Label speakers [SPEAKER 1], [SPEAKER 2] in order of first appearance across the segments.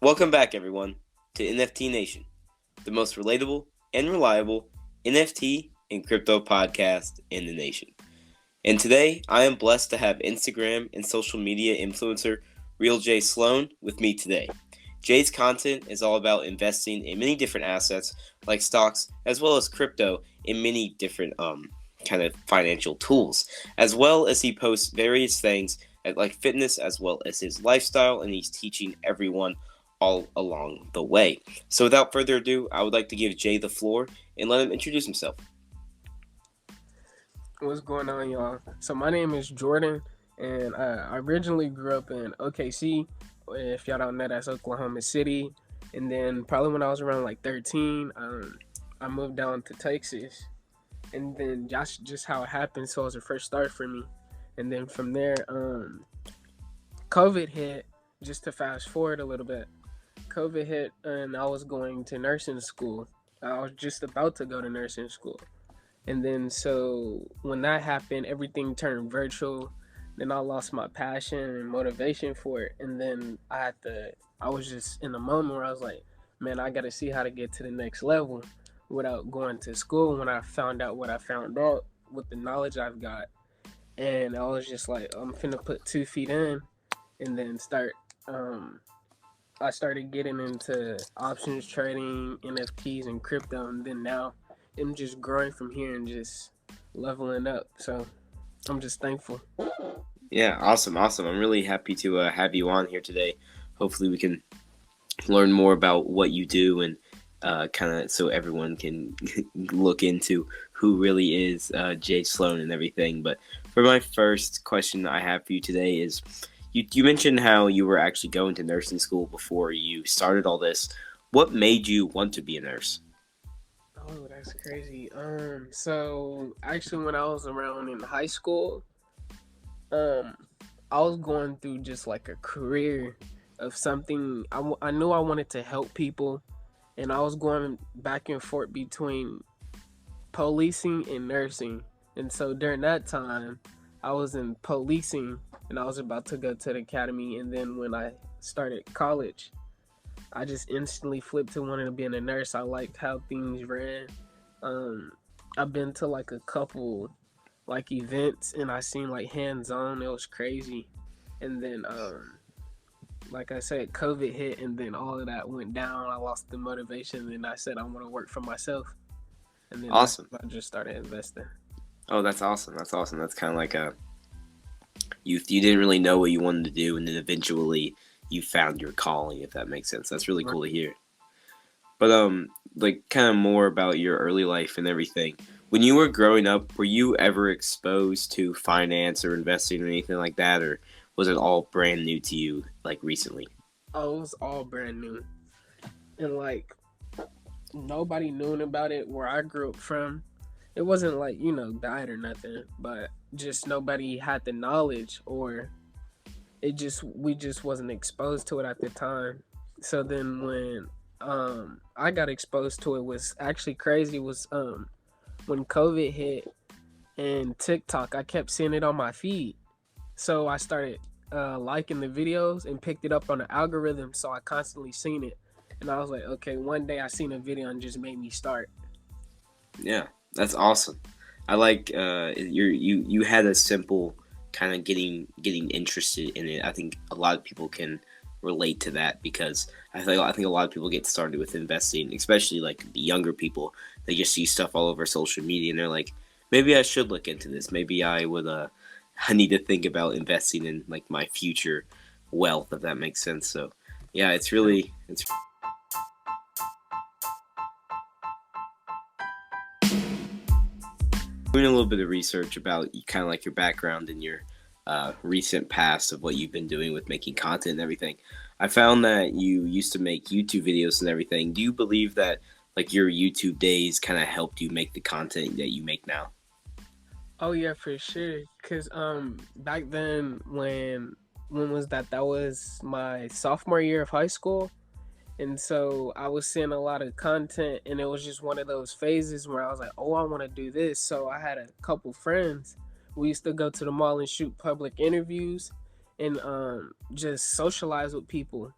[SPEAKER 1] Welcome back, everyone, to NFT Nation, the most relatable and reliable NFT and crypto podcast in the nation. And today, I am blessed to have Instagram and social media influencer Real J Sloan with me today. Jay's content is all about investing in many different assets like stocks as well as crypto in many different kind of financial tools, as well as he posts various things like fitness as well as his lifestyle, and he's teaching everyone all along the way. So without further ado, I would like to give Jay the floor and let him introduce himself.
[SPEAKER 2] What's going on, y'all? So my name is Jordan, and I originally grew up in OKC. If y'all don't know, that's Oklahoma City. And then probably when I was around like 13, I moved down to Texas. And then just how it happened, so it was the first start for me. And then from there, COVID hit. Just to fast forward a little bit, COVID hit, and I was going to nursing school. I was just about to go to nursing school. And then so when that happened, everything turned virtual. Then I lost my passion and motivation for it. And then I was just in a moment where I was like, man, I got to see how to get to the next level without going to school. When I found out what I found out with the knowledge I've got. And I was just like, I'm finna put 2 feet in and then I started getting into options trading, NFTs, and crypto. And then now I'm just growing from here and just leveling up. So I'm just thankful.
[SPEAKER 1] Yeah, awesome. I'm really happy to have you on here today. Hopefully, we can learn more about what you do and kind of so everyone can look into who really is Jay Sloan and everything. But for my first question I have for you today is, you mentioned how you were actually going to nursing school before you started all this. What made you want to be a nurse?
[SPEAKER 2] Oh, that's crazy. So actually, when I was around in high school, um, I was going through just like a career of something. I knew I wanted to help people, and I was going back and forth between policing and nursing. And so during that time, I was in policing, and I was about to go to the academy. And then when I started college, I just instantly flipped to wanting to be a nurse. I liked how things ran. Um, I've been to like a couple like events, and I seen like hands on. It was crazy. And then like I said, COVID hit, and then all of that went down. I lost the motivation, and I said I want to work for myself. And then that's
[SPEAKER 1] Awesome.
[SPEAKER 2] when I just started investing.
[SPEAKER 1] Oh, that's awesome. That's kind of like a you didn't really know what you wanted to do, and then eventually you found your calling. If that makes sense, that's really cool to hear. But like kind of more about your early life and everything. When you were growing up, were you ever exposed to finance or investing or anything like that, or was it all brand new to you like recently?
[SPEAKER 2] Oh, it was all brand new, and like nobody knew about it where I grew up from. It wasn't like died or nothing, but just nobody had the knowledge, or we just wasn't exposed to it at the time. So then when I got exposed to it, was actually crazy. Was when COVID hit and TikTok, I kept seeing it on my feed. So I started liking the videos and picked it up on the algorithm. So I constantly seen it. And I was like, okay, one day I seen a video and just made me start.
[SPEAKER 1] Yeah, that's awesome. I like you had a simple kind of getting interested in it. I think a lot of people can relate to that because I think a lot of people get started with investing, especially like the younger people. They just see stuff all over social media and they're like, maybe I should look into this. Maybe I would I need to think about investing in like my future wealth, if that makes sense. So yeah, it's doing a little bit of research about kind of like your background and your recent past of what you've been doing with making content and everything. I found that you used to make YouTube videos and everything. Do you believe that like your YouTube days kind of helped you make the content that you make now?
[SPEAKER 2] Oh yeah, for sure. Cause back then when was that? That was my sophomore year of high school. And so I was seeing a lot of content, and it was just one of those phases where I was like, oh, I want to do this. So I had a couple friends. We used to go to the mall and shoot public interviews and just socialize with people.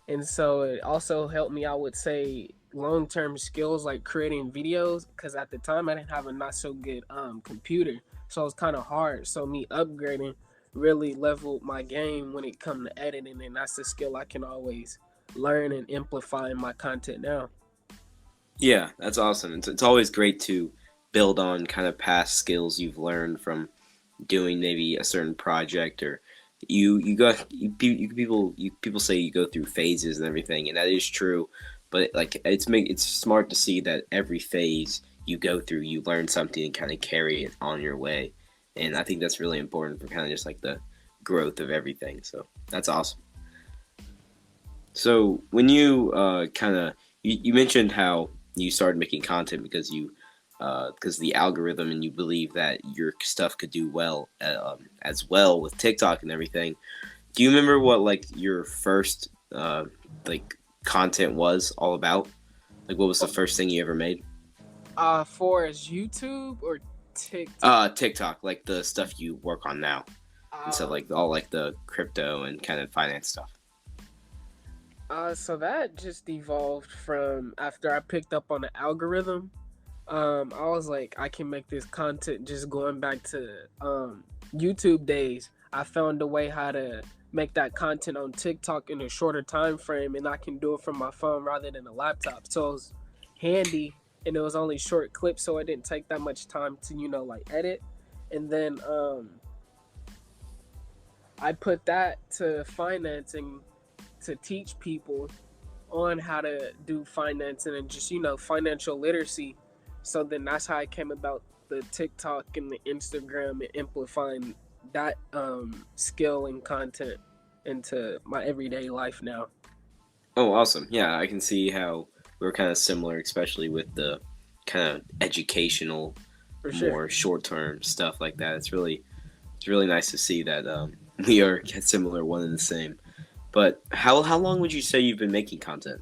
[SPEAKER 2] And so it also helped me, I would say, long term skills like creating videos. Because at the time, I didn't have a not so good computer. So it was kind of hard. So me upgrading really leveled my game when it come to editing. And that's the skill I can always learn and amplify in my content now.
[SPEAKER 1] Yeah, that's awesome. It's always great to build on kind of past skills you've learned from doing maybe a certain project, or people say you go through phases and everything, and that is true. But like it's smart to see that every phase you go through, you learn something and kind of carry it on your way, and I think that's really important for kind of just like the growth of everything. So that's awesome. So when you you mentioned how you started making content because of the algorithm, and you believe that your stuff could do well as well with TikTok and everything. Do you remember what like your first like content was all about? Like, what was the first thing you ever made?
[SPEAKER 2] For as YouTube or TikTok?
[SPEAKER 1] TikTok, like the stuff you work on now, and so like all like the crypto and kind of finance stuff.
[SPEAKER 2] So that just evolved from after I picked up on the algorithm. I was like, I can make this content just going back to YouTube days. I found a way how to make that content on TikTok in a shorter time frame, and I can do it from my phone rather than a laptop. So it was handy, and it was only short clips, so it didn't take that much time to like edit. And then I put that to financing to teach people on how to do financing and just financial literacy. So then that's how I came about the TikTok and the Instagram and amplifying that skill and content into my everyday life now.
[SPEAKER 1] Oh, awesome! Yeah, I can see how we're kind of similar, especially with the kind of educational,
[SPEAKER 2] For sure.
[SPEAKER 1] more short-term stuff like that. It's really nice to see that we are similar, one and the same. But how long would you say you've been making content?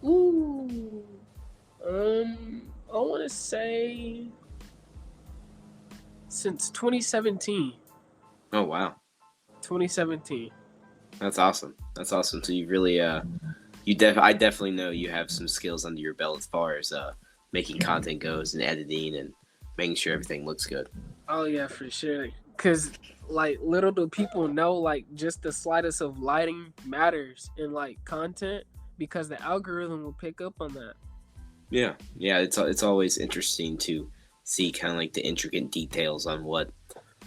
[SPEAKER 2] Ooh. I want to say since 2017.
[SPEAKER 1] Oh wow,
[SPEAKER 2] 2017.
[SPEAKER 1] that's awesome. That's awesome. So you really I definitely know you have some skills under your belt as far as making content goes and editing and making sure everything looks good.
[SPEAKER 2] Oh yeah, for sure. Cause like little do people know, like just the slightest of lighting matters in like content because the algorithm will pick up on that.
[SPEAKER 1] Yeah, yeah. It's always interesting to see kind of like the intricate details on what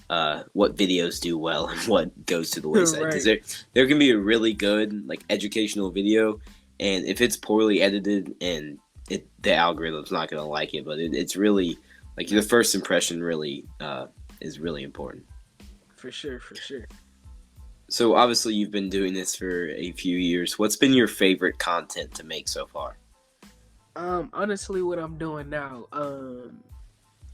[SPEAKER 1] videos do well and what goes to the wayside. Because
[SPEAKER 2] Right.
[SPEAKER 1] there can be a really good like educational video, and if it's poorly edited and the algorithm's not gonna like it, but it's really like the first impression really is really important.
[SPEAKER 2] For sure, for sure.
[SPEAKER 1] So obviously you've been doing this for a few years. What's been your favorite content to make so far?
[SPEAKER 2] Honestly, what I'm doing now,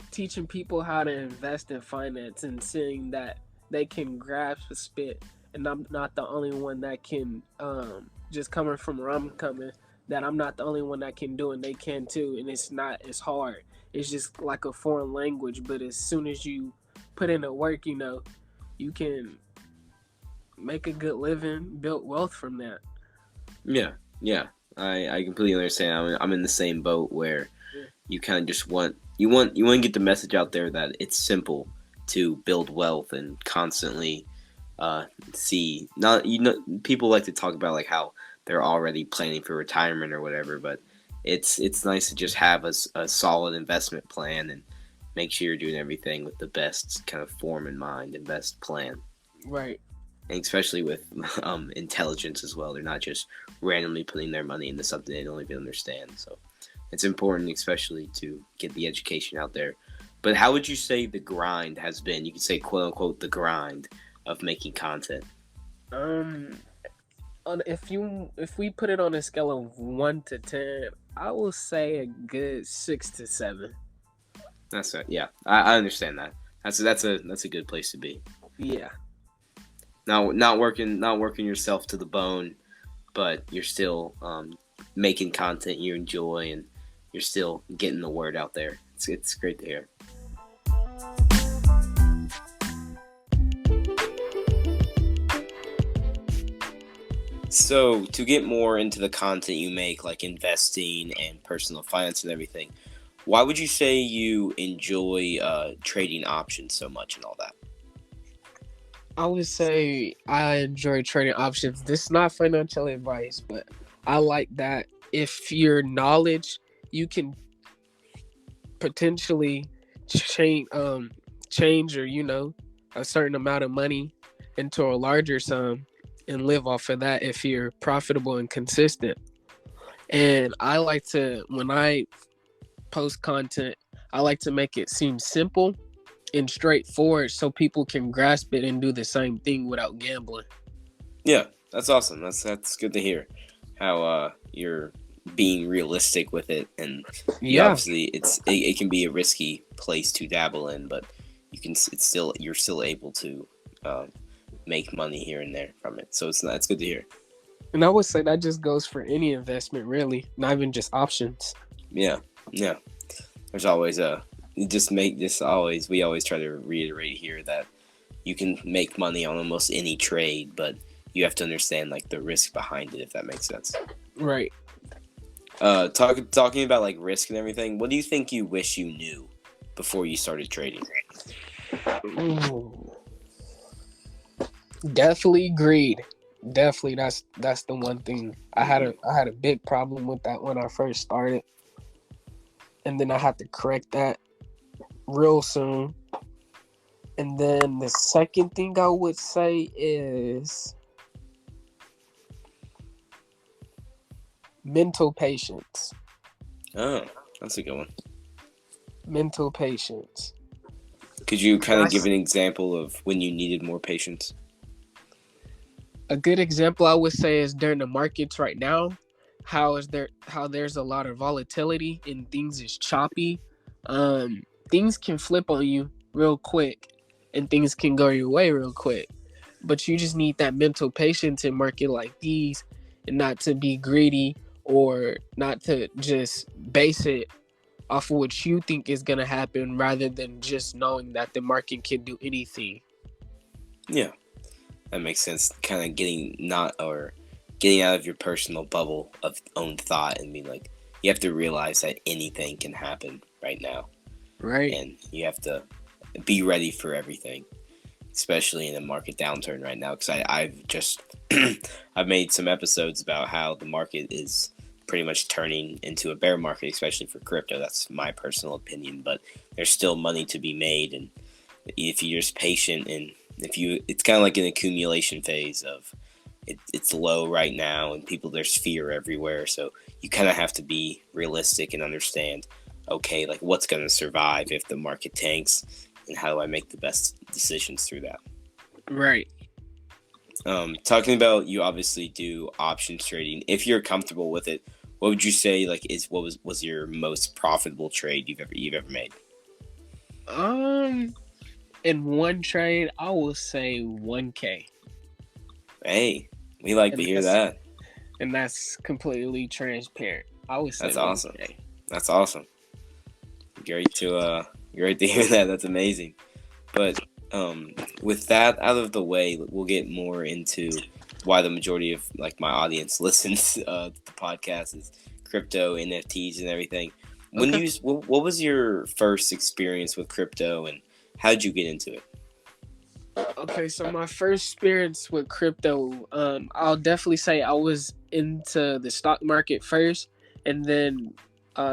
[SPEAKER 2] teaching people how to invest in finance and seeing that they can grasp a spit, and I'm not the only one that can. Just coming from where I'm coming, that I'm not the only one that can do it. And they can too, and it's not as hard. It's just like a foreign language, but as soon as you put in the work, you can make a good living, build wealth from that.
[SPEAKER 1] Yeah, yeah. I completely understand. I'm in the same boat where
[SPEAKER 2] Yeah.
[SPEAKER 1] you kind of just want to get the message out there that it's simple to build wealth and constantly see not people like to talk about like how they're already planning for retirement or whatever, but it's nice to just have a solid investment plan and make sure you're doing everything with the best kind of form in mind and best plan.
[SPEAKER 2] Right.
[SPEAKER 1] And especially with intelligence as well. They're not just randomly putting their money into something they don't even understand. So it's important, especially to get the education out there. But how would you say the grind has been? You could say, quote unquote, the grind of making content.
[SPEAKER 2] Um, if we put it on a scale of 1 to 10, I will say a good 6 to 7.
[SPEAKER 1] That's it. Yeah, I understand that. That's a good place to be.
[SPEAKER 2] Yeah.
[SPEAKER 1] Now, not working yourself to the bone, but you're still making content you enjoy, and you're still getting the word out there. It's great to hear. So to get more into the content you make, like investing and personal finance and everything, why would you say you enjoy trading options so much and all that?
[SPEAKER 2] I would say I enjoy trading options. This is not financial advice, but I like that if your knowledge, you can potentially change change or a certain amount of money into a larger sum and live off of that if you're profitable and consistent. And I like to, when I post content, I like to make it seem simple and straightforward so people can grasp it and do the same thing without gambling.
[SPEAKER 1] Yeah, that's awesome. That's good to hear. How you're being realistic with it, and you
[SPEAKER 2] Yeah,
[SPEAKER 1] obviously it can be a risky place to dabble in, but you're still able to um, make money here and there from it. So it's good to hear.
[SPEAKER 2] and I would say that just goes for any investment, really, not even just options.
[SPEAKER 1] Yeah, yeah. There's always a you just make this always we always try to reiterate here that you can make money on almost any trade, but you have to understand like the risk behind it, if that makes sense.
[SPEAKER 2] Right.
[SPEAKER 1] Talking about like risk and everything. What do you think you wish you knew before you started trading?
[SPEAKER 2] Ooh. Definitely greed. Definitely, that's the one thing. I had a big problem with that when I first started, and then I had to correct that real soon. And then the second thing I would say is mental patience.
[SPEAKER 1] Oh, that's a good one.
[SPEAKER 2] Mental patience.
[SPEAKER 1] Could you kind of give
[SPEAKER 2] That's
[SPEAKER 1] an example of when you needed more patience?
[SPEAKER 2] a good example I would say is during the markets right now. How there's a lot of volatility and things is choppy. Um, Things can flip on you real quick, and things can go your way real quick. But you just need that mental patience in market like these, and not to be greedy or not to just base it off of what you think is gonna happen, rather than just knowing that the market can do anything.
[SPEAKER 1] Yeah, that makes sense. Kind of getting out of your personal bubble of own thought and being like, you have to realize that anything can happen right now,
[SPEAKER 2] Right.
[SPEAKER 1] and you have to be ready for everything, especially in a market downturn right now. Because I've just I've made some episodes about how the market is pretty much turning into a bear market, especially for crypto. That's my personal opinion, but there's still money to be made, and if you're just patient and if you, it's kind of like an accumulation phase of it's low right now and people, there's fear everywhere, so you kind of have to be realistic and understand, okay, like what's going to survive if the market tanks, and how do I make the best decisions through that.
[SPEAKER 2] Right.
[SPEAKER 1] Talking about, you obviously do options trading. If you're comfortable with it, what would you say like is what was your most profitable trade you've ever made?
[SPEAKER 2] Um, in one trade, I will say 1K,
[SPEAKER 1] Hey, we like to
[SPEAKER 2] and
[SPEAKER 1] hear that.
[SPEAKER 2] that's completely transparent. I would say
[SPEAKER 1] That's awesome.
[SPEAKER 2] 1K.
[SPEAKER 1] That's awesome. Great to great to hear that. That's amazing. But with that out of the way, we'll get more into why the majority of like my audience listens to the podcast is crypto, NFTs, and everything.
[SPEAKER 2] Okay.
[SPEAKER 1] What was your first experience with crypto, and how did you get into it?
[SPEAKER 2] Okay, so my first experience with crypto, I'll definitely say I was into the stock market first, and then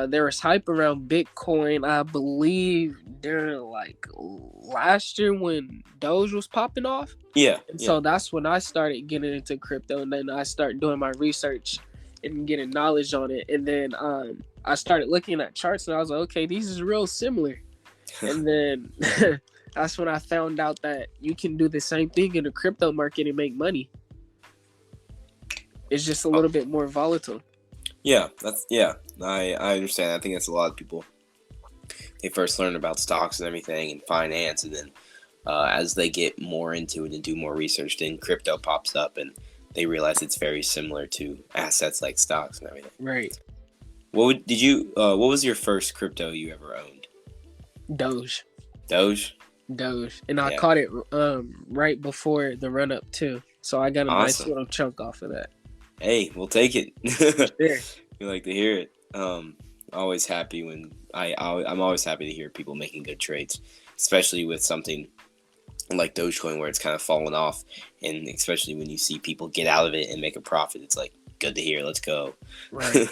[SPEAKER 2] there was hype around Bitcoin. I believe during like last year when Doge was popping off,
[SPEAKER 1] Yeah,
[SPEAKER 2] and
[SPEAKER 1] yeah.
[SPEAKER 2] so that's when I started getting into crypto, and then I started doing my research and getting knowledge on it, and then I started looking at charts, and I was like, okay, these is real similar. And then that's when I found out that you can do the same thing in the crypto market and make money. It's just a
[SPEAKER 1] Oh,
[SPEAKER 2] little bit more volatile.
[SPEAKER 1] yeah, I understand. I think that's a lot of people. They first learn about stocks and everything and finance, and then as they get more into it and do more research, then crypto pops up and they realize it's very similar to assets like stocks and everything.
[SPEAKER 2] Right.
[SPEAKER 1] What was your first crypto you ever owned?
[SPEAKER 2] Doge.
[SPEAKER 1] Doge?
[SPEAKER 2] Doge. And I
[SPEAKER 1] Yeah.
[SPEAKER 2] caught it right before the run up too. So I got a nice
[SPEAKER 1] Awesome.
[SPEAKER 2] little chunk off of that.
[SPEAKER 1] Hey, we'll take it.
[SPEAKER 2] For sure.
[SPEAKER 1] We like to hear it. Always happy when I'm always happy to hear people making good trades, especially with something like Dogecoin where it's kind of fallen off, and especially when you see people get out of it and make a profit. It's like good to hear. Let's go.
[SPEAKER 2] Right.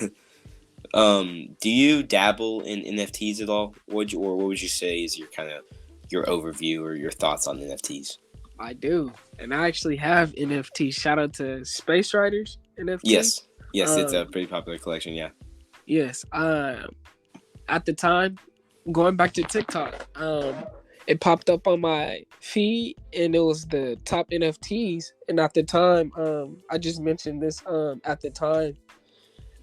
[SPEAKER 1] Do you dabble in NFTs at all? What would you say is your kind of your overview or your thoughts on NFTs?
[SPEAKER 2] I do. And I actually have NFT. Shout out to Space Riders NFT.
[SPEAKER 1] Yes, yes, it's a
[SPEAKER 2] Um,
[SPEAKER 1] pretty popular collection. Yeah.
[SPEAKER 2] yes. At the time, going back to TikTok, it popped up on my feed and it was the top NFTs. And at the time, I just mentioned this. At the time,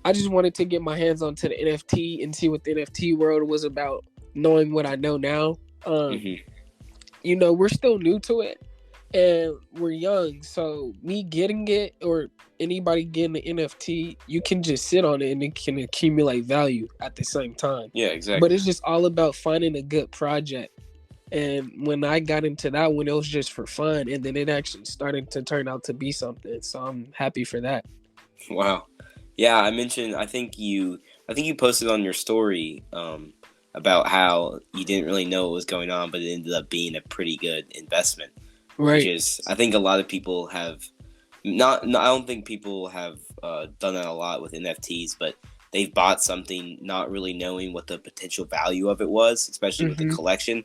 [SPEAKER 2] I just wanted to get my hands onto the NFT and see what the NFT world was about, knowing what I know now.
[SPEAKER 1] Hmm.
[SPEAKER 2] We're still new to it and we're young. So me getting it or anybody getting the NFT, you can just sit on it and it can accumulate value at the same time.
[SPEAKER 1] Yeah,
[SPEAKER 2] But
[SPEAKER 1] exactly.
[SPEAKER 2] it's just all about finding a good project. And when I got into that one, it was just for fun. And then it actually started to turn out to be something. So I'm happy for that.
[SPEAKER 1] Wow. Yeah, I mentioned. I think you posted on your story about how you didn't really know what was going on, but it ended up being a pretty good investment. Which
[SPEAKER 2] Right.
[SPEAKER 1] is, I think a lot of people have not I don't think people have done that a lot with NFTs, but they've bought something not really knowing what the potential value of it was, especially with the
[SPEAKER 2] Mm-hmm.
[SPEAKER 1] collection.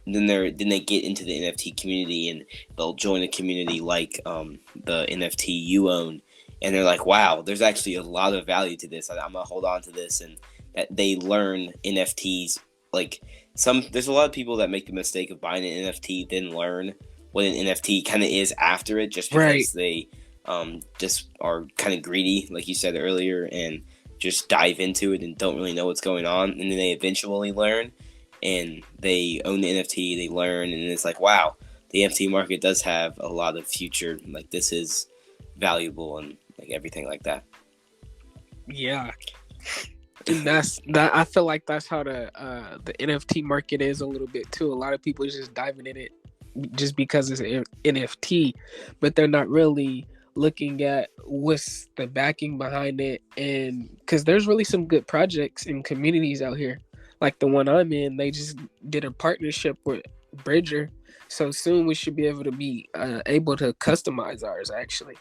[SPEAKER 1] And then they get into the NFT community and they'll join a community like the NFT you own, and they're like, wow, there's actually a lot of value to this. I'm gonna hold on to this, and that they learn NFTs like there's a lot of people that make the mistake of buying an NFT then learn what an NFT kind of is after it, just
[SPEAKER 2] Right.
[SPEAKER 1] because they just are kind of greedy, like you said earlier, and just dive into it and don't really know what's going on, and then they eventually learn, and they own the NFT, they learn, and it's like, wow, the NFT market does have a lot of future. Like this is valuable and like everything like that.
[SPEAKER 2] Yeah. And that's that. I feel like that's how the NFT market is a little bit too. A lot of people is just diving in it just because it's an NFT, but they're not really looking at what's the backing behind it. And because there's really some good projects and communities out here, like the one I'm in, they just did a partnership with Bridger. So soon we should be able to be able to customize ours actually.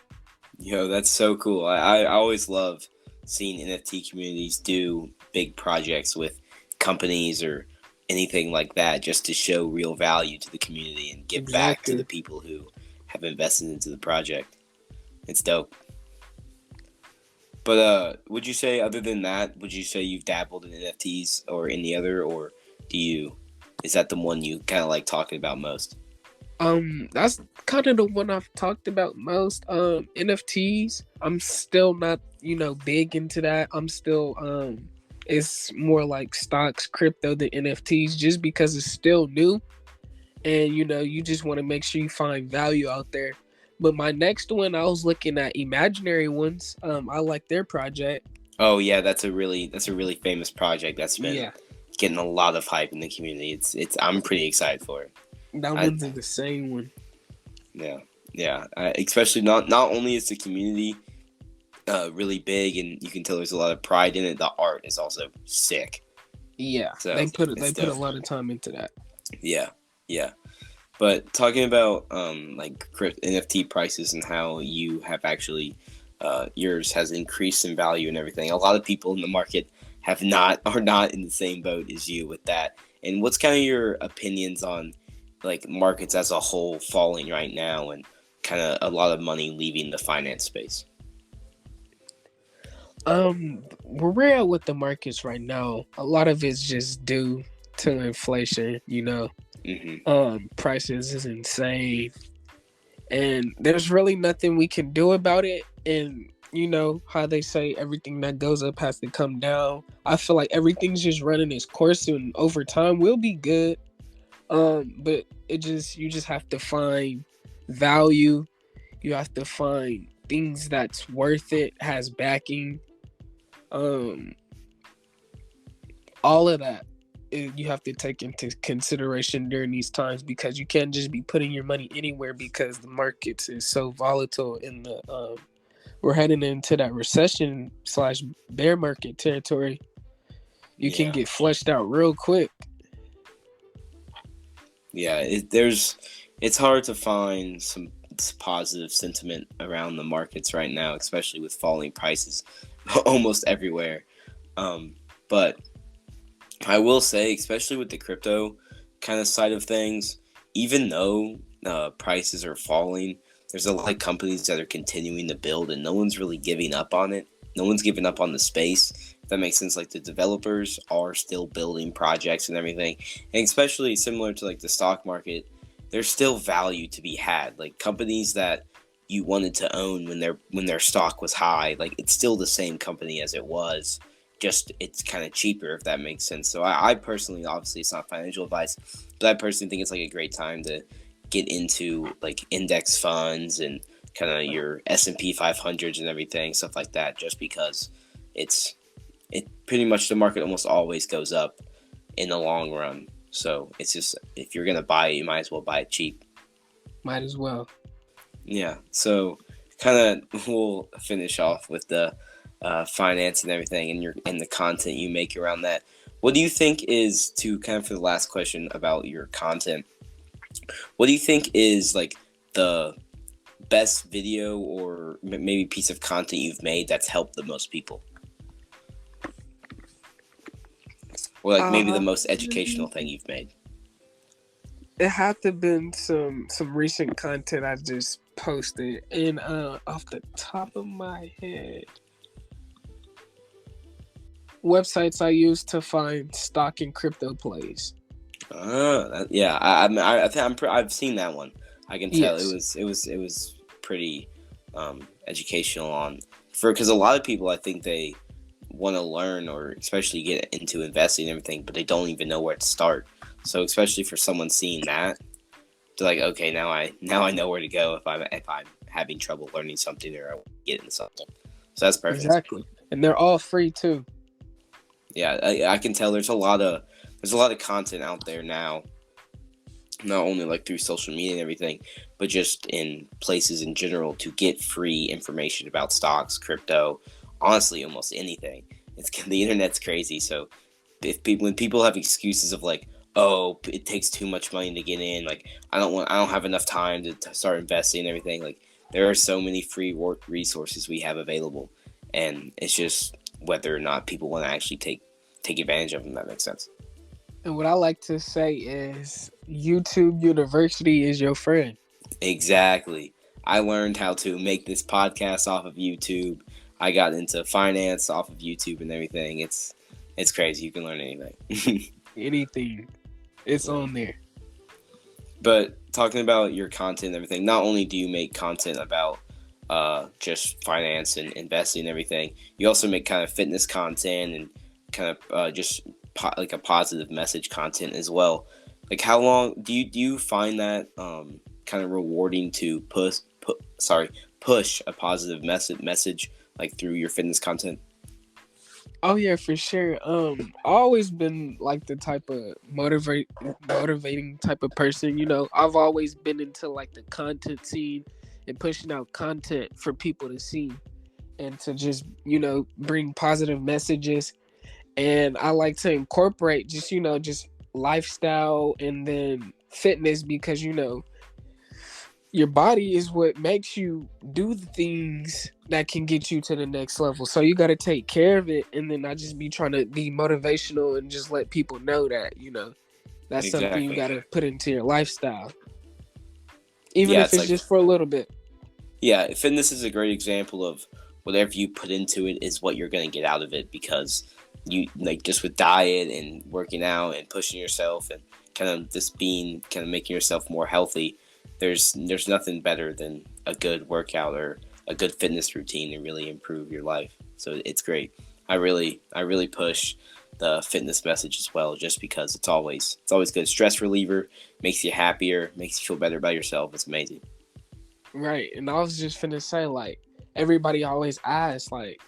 [SPEAKER 1] Yo, that's so cool. I always love seeing NFT communities do big projects with companies or anything like that just to show real value to the community and give back to the
[SPEAKER 2] Exactly.
[SPEAKER 1] people who have invested into the project. It's dope. But would you say other than that, would you say you've dabbled in NFTs or any other, or do you is that the one you kind of like talking about most?
[SPEAKER 2] That's kind of the one I've talked about most. NFTs. I'm still not, big into that. I'm still it's more like stocks, crypto than NFTs, just because it's still new, and you just want to make sure you find value out there. But my next one, I was looking at imaginary ones. I like their project.
[SPEAKER 1] Oh yeah, that's a really famous project that's been
[SPEAKER 2] Yeah,
[SPEAKER 1] getting a lot of hype in the community. It's I'm pretty excited for it.
[SPEAKER 2] that
[SPEAKER 1] I
[SPEAKER 2] one's the same one.
[SPEAKER 1] Yeah, yeah. Especially not only is the community really big and you can tell there's a lot of pride in it. The art is also sick.
[SPEAKER 2] Yeah,
[SPEAKER 1] So
[SPEAKER 2] they
[SPEAKER 1] it's
[SPEAKER 2] put a
[SPEAKER 1] dope.
[SPEAKER 2] lot of time into that.
[SPEAKER 1] Yeah, yeah. But talking about like NFT prices and how you have actually yours has increased in value and everything. A lot of people in the market have not are not in the same boat as you with that. And what's kind of your opinions on like markets as a whole falling right now and kind of a lot of money leaving the finance space?
[SPEAKER 2] Where we're at with the markets right now, a lot of it's just due to inflation.
[SPEAKER 1] Hmm.
[SPEAKER 2] Prices is insane, and there's really nothing we can do about it. And you know how they say everything that goes up has to come down. I feel like everything's just running its course, and over time we'll be good. But you just have to find value. You have to find things that's worth it, has backing. Um, all of that you have to take into consideration during these times because you can't just be putting your money anywhere because the markets is so volatile in the we're heading into that recession / bear market territory, you can get flushed out real quick.
[SPEAKER 1] Yeah, it's hard to find some positive sentiment around the markets right now, especially with falling prices almost everywhere. But I will say, especially with the crypto kind of side of things, even though prices are falling, there's a lot of companies that are continuing to build, and no one's really giving up on it. No one's giving up on the space. If that makes sense. Like the developers are still building projects and everything, and especially similar to like the stock market, there's still value to be had. Like companies that you wanted to own when their stock was high, like it's still the same company as it was, just it's kind of cheaper, if that makes sense. So I personally, obviously it's not financial advice, but I personally think it's like a great time to get into like index funds and kind of your S&P 500s and everything, stuff like that, just because it pretty much, the market almost always goes up in the long run. So it's just, if you're gonna buy it, you might as well buy it cheap.
[SPEAKER 2] Might as well.
[SPEAKER 1] Yeah. So kind of we'll finish off with the finance and everything, and the content you make around that. What do you think is, to kind of for the last question about your content, what do you think is like the best video or maybe piece of content you've made that's helped the most people? Or like maybe the most educational thing you've made?
[SPEAKER 2] It had to have been some recent content I just posted. And off the top of my head, websites I use to find stock and crypto plays.
[SPEAKER 1] Yeah, I think I've seen that one. I can tell.
[SPEAKER 2] Yes.
[SPEAKER 1] It was pretty educational on, because a lot of people, I think they want to learn or especially get into investing and everything, but they don't even know where to start. So especially for someone seeing that, they're like, okay, now I know where to go if I'm having trouble learning something or I want to get into something. So that's perfect.
[SPEAKER 2] Exactly, and they're all free too.
[SPEAKER 1] Yeah, I can tell there's a lot of content out there now, not only like through social media and everything, but just in places in general to get free information about stocks, crypto, honestly, almost anything. The internet's crazy. So when people have excuses of like, oh, it takes too much money to get in, like I don't have enough time to start investing and everything, like there are so many free resources we have available, and it's just whether or not people want to actually take advantage of them. That makes sense.
[SPEAKER 2] And what I like to say is YouTube University is your friend.
[SPEAKER 1] Exactly. I learned how to make this podcast off of YouTube. I got into finance off of YouTube and everything. It's crazy. You can learn anything.
[SPEAKER 2] Anything. It's on there.
[SPEAKER 1] But talking about your content and everything, not only do you make content about just finance and investing and everything, you also make kind of fitness content and kind of just like a positive message content as well. Like how long do you find that kind of rewarding to push a positive message like through your fitness content?
[SPEAKER 2] Oh yeah, for sure. I've always been like the type of motivating type of person. You know, I've always been into like the content scene and pushing out content for people to see and to just, you know, bring positive messages. And I like to incorporate just, you know, just lifestyle and then fitness, because, you know, your body is what makes you do the things that can get you to the next level. So you got to take care of it, and then not just be trying to be motivational and just let people know that, you know, that's something you got to put into your lifestyle. Even if it's like, just for a little bit.
[SPEAKER 1] Yeah, fitness is a great example of whatever you put into it is what you're going to get out of it, because you, like, just with diet and working out and pushing yourself and kind of just being, kind of making yourself more healthy, there's nothing better than a good workout or a good fitness routine to really improve your life. So it's great. I really push the fitness message as well, just because it's always good. Stress reliever, makes you happier, makes you feel better about yourself. It's amazing.
[SPEAKER 2] Right. And I was just finna say, like, everybody always asks, like,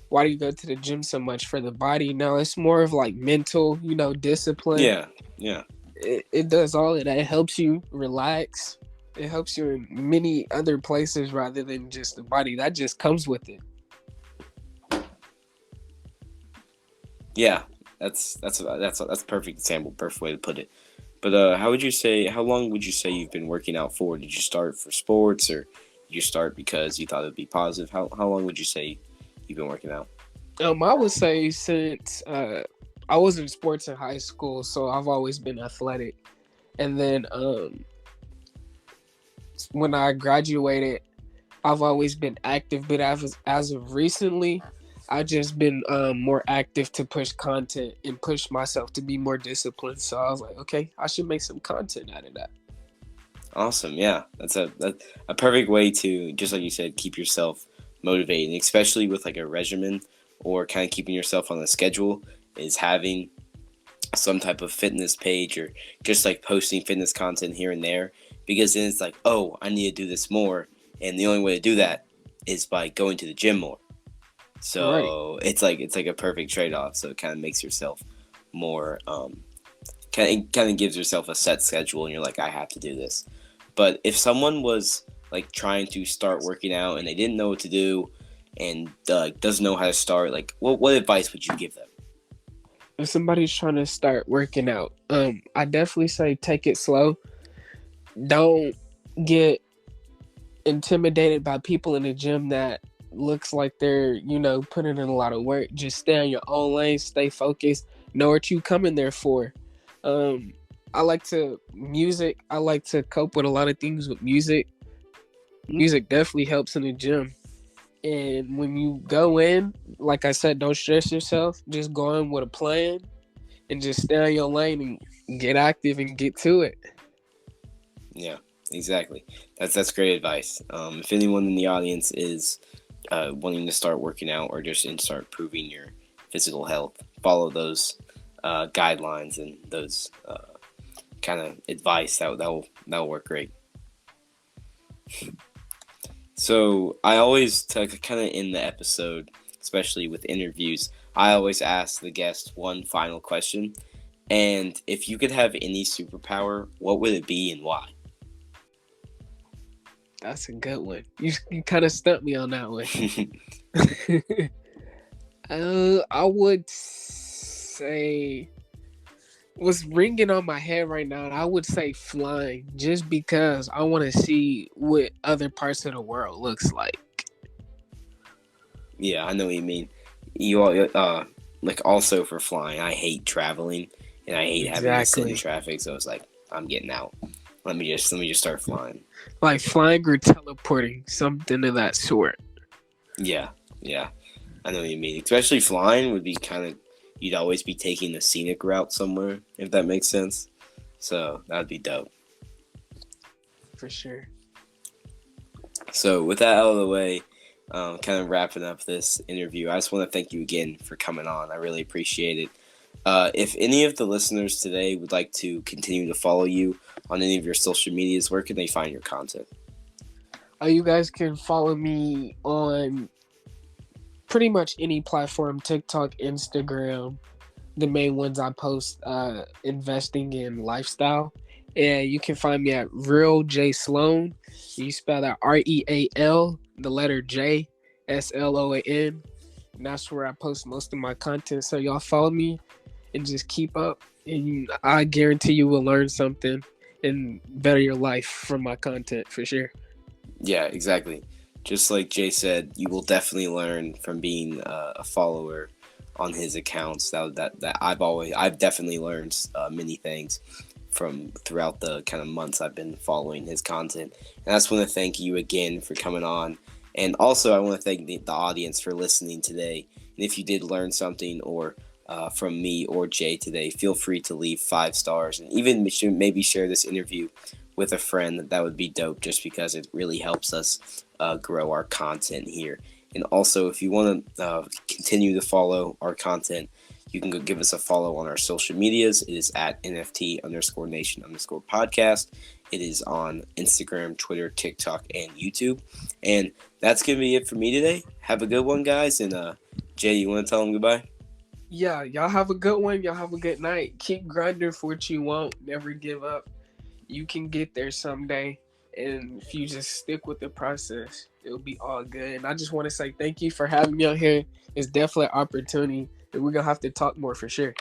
[SPEAKER 2] why do you go to the gym so much? For the body? No, it's more of like mental, you know, discipline.
[SPEAKER 1] Yeah.
[SPEAKER 2] It does all of that. It helps you relax. It helps you in many other places rather than just the body. That just comes with it.
[SPEAKER 1] Yeah, that's a perfect example, perfect way to put it. But how long would you say you've been working out for? Did you start for sports, or did you start because you thought it'd be positive? How long would you say you've been working out?
[SPEAKER 2] I would say since I was in sports in high school, so I've always been athletic. And then when I graduated, I've always been active. But as of recently, I've just been more active to push content and push myself to be more disciplined. So I was like, okay, I should make some content out of that.
[SPEAKER 1] Awesome, yeah, that's a perfect way to, just like you said, keep yourself motivated, and especially with like a regimen or kind of keeping yourself on a schedule, is having some type of fitness page or just like posting fitness content here and there, because then it's like, oh, I need to do this more, and the only way to do that is by going to the gym more.
[SPEAKER 2] Right.
[SPEAKER 1] So it's like a perfect trade-off. So it kind of makes yourself more kind of gives yourself a set schedule, and you're like, I have to do this. But if someone was like trying to start working out and they didn't know what to do, and doesn't know how to start, like what advice would you give them?
[SPEAKER 2] If somebody's trying to start working out, I definitely say take it slow. Don't get intimidated by people in the gym that looks like they're, putting in a lot of work. Just stay on your own lane, stay focused, know what you coming there for. Um, I like to music. I like to cope with a lot of things with music. Music definitely helps in the gym. And when you go in, like I said, don't stress yourself. Just go in with a plan and just stay on your lane and get active and get to it.
[SPEAKER 1] Yeah, exactly. That's great advice. If anyone in the audience is wanting to start working out or just start improving your physical health, follow those guidelines and those kind of advice. That'll work great. So I always kind of in the episode, especially with interviews, I always ask the guest one final question. And if you could have any superpower, what would it be and why?
[SPEAKER 2] That's a good one. You kind of stumped me on that one. I would say what's ringing on my head right now. I would say flying, just because I want to see what other parts of the world looks like.
[SPEAKER 1] Yeah, I know what you mean. You like also for flying, I hate traveling and I hate having to sit in
[SPEAKER 2] Exactly.
[SPEAKER 1] traffic. So it's like I'm getting out. Let me just start flying.
[SPEAKER 2] Like flying or teleporting, something of that sort.
[SPEAKER 1] Yeah, yeah, I know what you mean. Especially flying would be kind of, you'd always be taking the scenic route somewhere, if that makes sense. So that'd be dope.
[SPEAKER 2] For sure.
[SPEAKER 1] So with that out of the way, kind of wrapping up this interview, I just want to thank you again for coming on. I really appreciate it. If any of the listeners today would like to continue to follow you on any of your social medias, where can they find your content?
[SPEAKER 2] You guys can follow me on pretty much any platform: TikTok, Instagram. The main ones I post investing in lifestyle. And you can find me at Real J Sloan. You spell that REAL, the letter J, SLOAN. And that's where I post most of my content. So y'all follow me and just keep up. And I guarantee you will learn something and better your life from my content for sure.
[SPEAKER 1] Yeah, exactly. Just like Jay said, you will definitely learn from being a follower on his accounts. That I've definitely learned many things from throughout the kind of months I've been following his content. And I just want to thank you again for coming on. And also, I want to thank the audience for listening today. And if you did learn something or from me or Jay today, feel free to leave 5 stars and even maybe share this interview with a friend. That would be dope, just because it really helps us grow our content here. And also, if you want to continue to follow our content, you can go give us a follow on our social medias. It is at NFT_Nation_podcast. It is on Instagram, Twitter, TikTok, and YouTube. And that's going to be it for me today. Have a good one, guys. And Jay, you want to tell them goodbye?
[SPEAKER 2] Yeah, y'all have a good one. Y'all have a good night. Keep grinding for what you want. Never give up. You can get there someday. And if you just stick with the process, it'll be all good. And I just want to say thank you for having me on here. It's definitely an opportunity, and we're gonna have to talk more for sure.